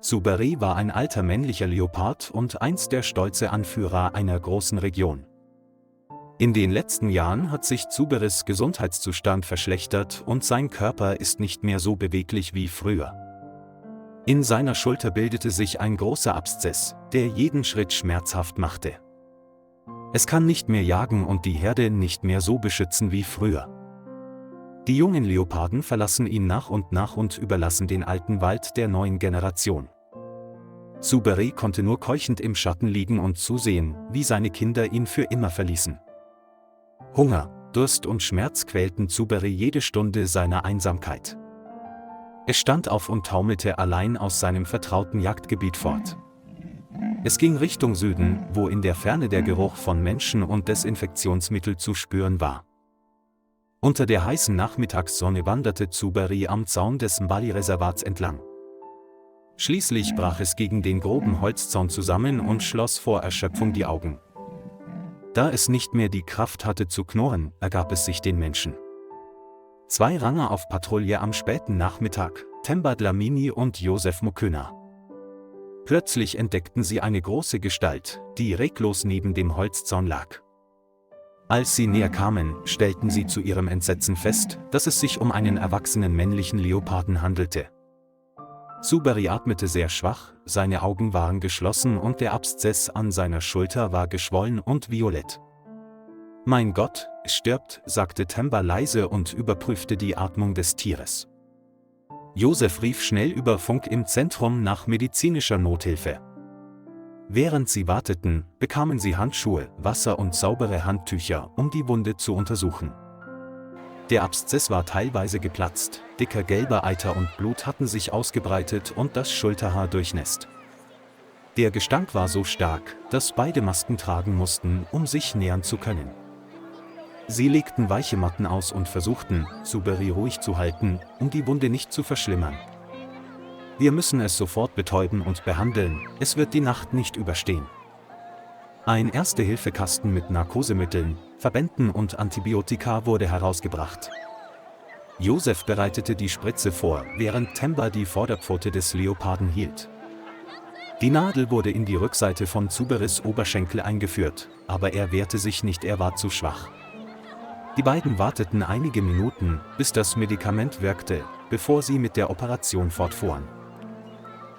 Suberi war ein alter männlicher Leopard und einst der stolze Anführer einer großen Region. In den letzten Jahren hat sich Zuberis Gesundheitszustand verschlechtert und sein Körper ist nicht mehr so beweglich wie früher. In seiner Schulter bildete sich ein großer Abszess, der jeden Schritt schmerzhaft machte. Es kann nicht mehr jagen und die Herde nicht mehr so beschützen wie früher. Die jungen Leoparden verlassen ihn nach und überlassen den alten Wald der neuen Generation. Suberi konnte nur keuchend im Schatten liegen und zusehen, wie seine Kinder ihn für immer verließen. Hunger, Durst und Schmerz quälten Suberi jede Stunde seiner Einsamkeit. Er stand auf und taumelte allein aus seinem vertrauten Jagdgebiet fort. Es ging Richtung Süden, wo in der Ferne der Geruch von Menschen und Desinfektionsmittel zu spüren war. Unter der heißen Nachmittagssonne wanderte Suberi am Zaun des Mbali-Reservats entlang. Schließlich brach es gegen den groben Holzzaun zusammen und schloss vor Erschöpfung die Augen. Da es nicht mehr die Kraft hatte zu knurren, ergab es sich den Menschen. Zwei Ranger auf Patrouille am späten Nachmittag, Temba Dlamini und Joseph Mukwena. Plötzlich entdeckten sie eine große Gestalt, die reglos neben dem Holzzaun lag. Als sie näher kamen, stellten sie zu ihrem Entsetzen fest, dass es sich um einen erwachsenen männlichen Leoparden handelte. Suberi atmete sehr schwach, seine Augen waren geschlossen und der Abszess an seiner Schulter war geschwollen und violett. »Mein Gott, es stirbt«, sagte Temba leise und überprüfte die Atmung des Tieres. Joseph rief schnell über Funk im Zentrum nach medizinischer Nothilfe. Während sie warteten, bekamen sie Handschuhe, Wasser und saubere Handtücher, um die Wunde zu untersuchen. Der Abszess war teilweise geplatzt, dicker gelber Eiter und Blut hatten sich ausgebreitet und das Schulterhaar durchnässt. Der Gestank war so stark, dass beide Masken tragen mussten, um sich nähern zu können. Sie legten weiche Matten aus und versuchten, Suberi ruhig zu halten, um die Wunde nicht zu verschlimmern. »Wir müssen es sofort betäuben und behandeln, es wird die Nacht nicht überstehen.« Ein Erste-Hilfe-Kasten mit Narkosemitteln, Verbänden und Antibiotika wurde herausgebracht. Joseph bereitete die Spritze vor, während Temba die Vorderpfote des Leoparden hielt. Die Nadel wurde in die Rückseite von Zuberis Oberschenkel eingeführt, aber er wehrte sich nicht, er war zu schwach. Die beiden warteten einige Minuten, bis das Medikament wirkte, bevor sie mit der Operation fortfuhren.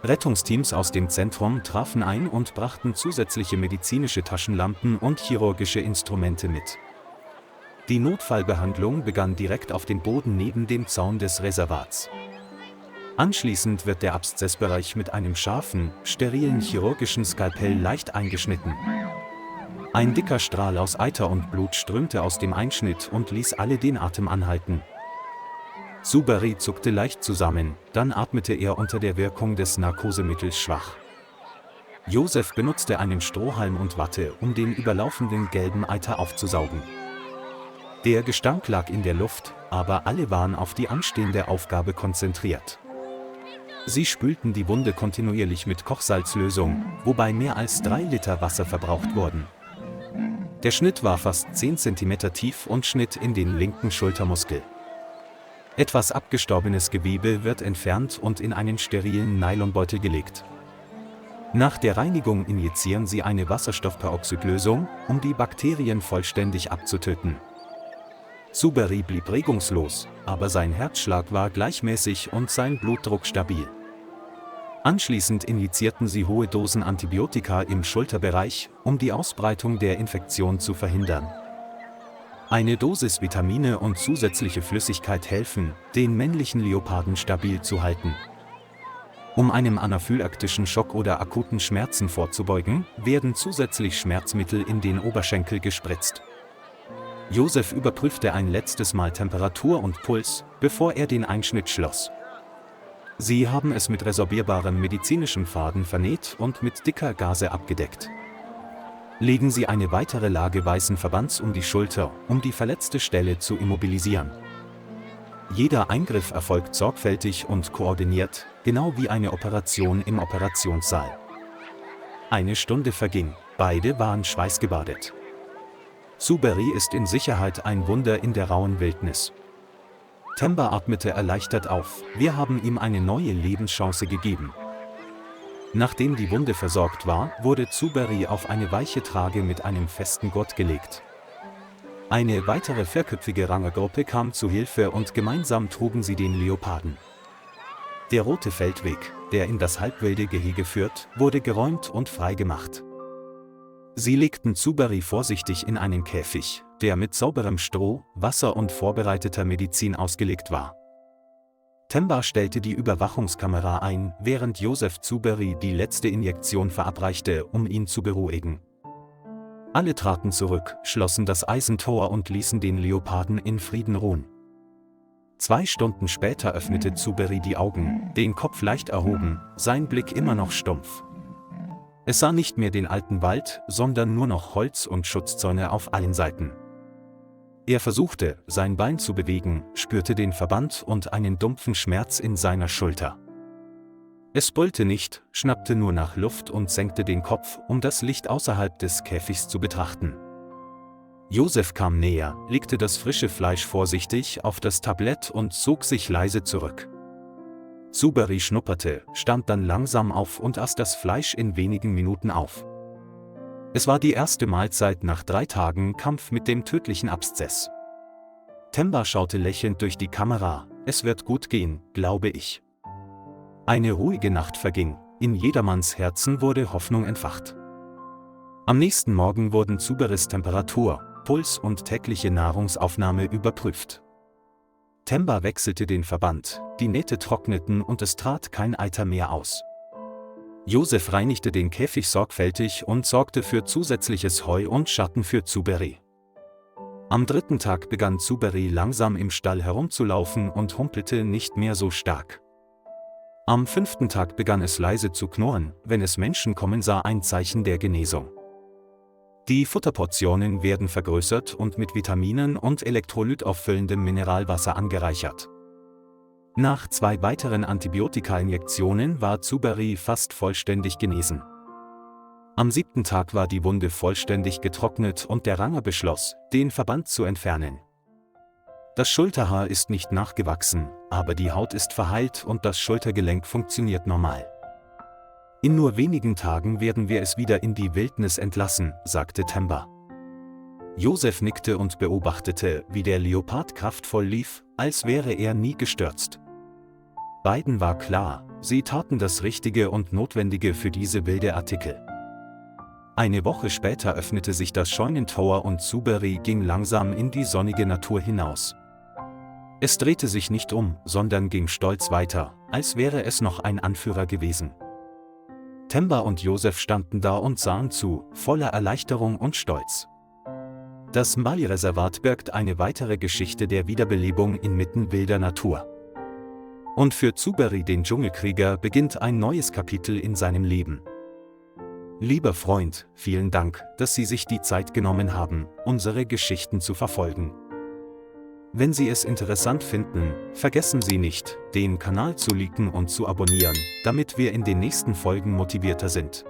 Rettungsteams aus dem Zentrum trafen ein und brachten zusätzliche medizinische Taschenlampen und chirurgische Instrumente mit. Die Notfallbehandlung begann direkt auf dem Boden neben dem Zaun des Reservats. Anschließend wird der Abszessbereich mit einem scharfen, sterilen chirurgischen Skalpell leicht eingeschnitten. Ein dicker Strahl aus Eiter und Blut strömte aus dem Einschnitt und ließ alle den Atem anhalten. Suberi zuckte leicht zusammen, dann atmete er unter der Wirkung des Narkosemittels schwach. Joseph benutzte einen Strohhalm und Watte, um den überlaufenden gelben Eiter aufzusaugen. Der Gestank lag in der Luft, aber alle waren auf die anstehende Aufgabe konzentriert. Sie spülten die Wunde kontinuierlich mit Kochsalzlösung, wobei mehr als 3 Liter Wasser verbraucht wurden. Der Schnitt war fast 10 cm tief und schnitt in den linken Schultermuskel. Etwas abgestorbenes Gewebe wird entfernt und in einen sterilen Nylonbeutel gelegt. Nach der Reinigung injizieren sie eine Wasserstoffperoxidlösung, um die Bakterien vollständig abzutöten. Suberi blieb regungslos, aber sein Herzschlag war gleichmäßig und sein Blutdruck stabil. Anschließend injizierten sie hohe Dosen Antibiotika im Schulterbereich, um die Ausbreitung der Infektion zu verhindern. Eine Dosis Vitamine und zusätzliche Flüssigkeit helfen, den männlichen Leoparden stabil zu halten. Um einem anaphylaktischen Schock oder akuten Schmerzen vorzubeugen, werden zusätzlich Schmerzmittel in den Oberschenkel gespritzt. Joseph überprüfte ein letztes Mal Temperatur und Puls, bevor er den Einschnitt schloss. Sie haben es mit resorbierbarem medizinischem Faden vernäht und mit dicker Gase abgedeckt. Legen Sie eine weitere Lage weißen Verbands um die Schulter, um die verletzte Stelle zu immobilisieren. Jeder Eingriff erfolgt sorgfältig und koordiniert, genau wie eine Operation im Operationssaal. Eine Stunde verging, beide waren schweißgebadet. Suberi ist in Sicherheit, ein Wunder in der rauen Wildnis. Temba atmete erleichtert auf, wir haben ihm eine neue Lebenschance gegeben. Nachdem die Wunde versorgt war, wurde Zuberi auf eine weiche Trage mit einem festen Gurt gelegt. Eine weitere vierköpfige Rangergruppe kam zu Hilfe und gemeinsam trugen sie den Leoparden. Der rote Feldweg, der in das halbwilde Gehege führt, wurde geräumt und freigemacht. Sie legten Zuberi vorsichtig in einen Käfig, der mit sauberem Stroh, Wasser und vorbereiteter Medizin ausgelegt war. Temba stellte die Überwachungskamera ein, während Joseph Zuberi die letzte Injektion verabreichte, um ihn zu beruhigen. Alle traten zurück, schlossen das Eisentor und ließen den Leoparden in Frieden ruhen. 2 Stunden später öffnete Zuberi die Augen, den Kopf leicht erhoben, sein Blick immer noch stumpf. Es sah nicht mehr den alten Wald, sondern nur noch Holz und Schutzzäune auf allen Seiten. Er versuchte, sein Bein zu bewegen, spürte den Verband und einen dumpfen Schmerz in seiner Schulter. Es brüllte nicht, schnappte nur nach Luft und senkte den Kopf, um das Licht außerhalb des Käfigs zu betrachten. Joseph kam näher, legte das frische Fleisch vorsichtig auf das Tablett und zog sich leise zurück. Zuberi schnupperte, stand dann langsam auf und aß das Fleisch in wenigen Minuten auf. Es war die erste Mahlzeit nach 3 Tagen Kampf mit dem tödlichen Abszess. Temba schaute lächelnd durch die Kamera, es wird gut gehen, glaube ich. Eine ruhige Nacht verging, in jedermanns Herzen wurde Hoffnung entfacht. Am nächsten Morgen wurden Zuberis Temperatur, Puls und tägliche Nahrungsaufnahme überprüft. Temba wechselte den Verband, die Nähte trockneten und es trat kein Eiter mehr aus. Joseph reinigte den Käfig sorgfältig und sorgte für zusätzliches Heu und Schatten für Zuberi. Am 3. Tag begann Zuberi langsam im Stall herumzulaufen und humpelte nicht mehr so stark. Am 5. Tag begann es leise zu knurren, wenn es Menschen kommen sah, ein Zeichen der Genesung. Die Futterportionen werden vergrößert und mit Vitaminen und elektrolytauffüllendem Mineralwasser angereichert. Nach 2 weiteren Antibiotika-Injektionen war Zuberi fast vollständig genesen. Am 7. Tag war die Wunde vollständig getrocknet und der Ranger beschloss, den Verband zu entfernen. Das Schulterhaar ist nicht nachgewachsen, aber die Haut ist verheilt und das Schultergelenk funktioniert normal. In nur wenigen Tagen werden wir es wieder in die Wildnis entlassen, sagte Temba. Joseph nickte und beobachtete, wie der Leopard kraftvoll lief, als wäre er nie gestürzt. Beiden war klar, sie taten das Richtige und Notwendige für diese wilde Artikel. Eine Woche später öffnete sich das Scheunentor und Zuberi ging langsam in die sonnige Natur hinaus. Es drehte sich nicht um, sondern ging stolz weiter, als wäre es noch ein Anführer gewesen. Temba und Joseph standen da und sahen zu, voller Erleichterung und Stolz. Das Mbali-Reservat birgt eine weitere Geschichte der Wiederbelebung inmitten wilder Natur. Und für Zuberi, den Dschungelkrieger, beginnt ein neues Kapitel in seinem Leben. Lieber Freund, vielen Dank, dass Sie sich die Zeit genommen haben, unsere Geschichten zu verfolgen. Wenn Sie es interessant finden, vergessen Sie nicht, den Kanal zu liken und zu abonnieren, damit wir in den nächsten Folgen motivierter sind.